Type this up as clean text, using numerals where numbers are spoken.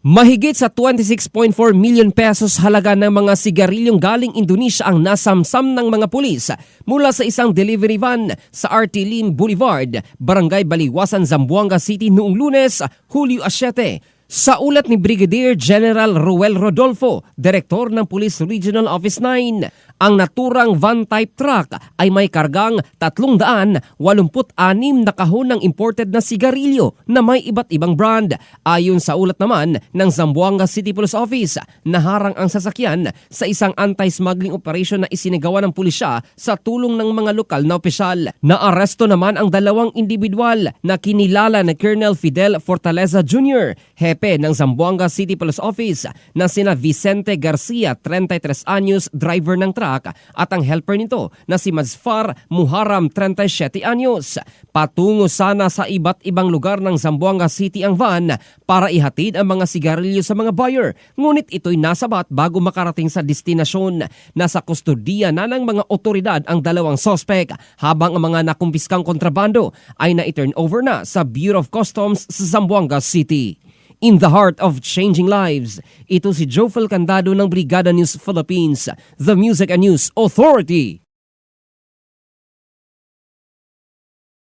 Mahigit sa 26.4 million pesos halaga ng mga sigarilyong galing Indonesia ang nasamsam ng mga pulis mula sa isang delivery van sa RT Lim Boulevard, Barangay Baliwasan, Zamboanga City noong Lunes, Hulyo 7. Sa ulat ni Brigadier General Ruel Rodolfo, Direktor ng Police Regional Office 9, ang naturang van-type truck ay may kargang 386 na kahon ng imported na sigarilyo na may iba't ibang brand. Ayon sa ulat naman ng Zamboanga City Police Office, naharang ang sasakyan sa isang anti-smuggling operation na isinagawa ng pulisya sa tulong ng mga lokal na opisyal. Naaresto naman ang dalawang individual na kinilala na Colonel Fidel Fortaleza Jr., hepe ng Zamboanga City Police Office, na sina Vicente Garcia, 33 anyos, driver ng truck, at ang helper nito na si Mazfar Muharram, 37 anyos. Patungo sana sa iba't ibang lugar ng Zamboanga City ang van para ihatid ang mga sigarilyo sa mga buyer. Ngunit ito'y nasabat bago makarating sa destinasyon. Nasa kustodiya na ng mga otoridad ang dalawang sospek, habang ang mga nakumpiskang kontrabando ay na-turn over na sa Bureau of Customs sa Zamboanga City. In the heart of changing lives, ito si Jofel Candado ng Brigada News Philippines, the Music and News Authority.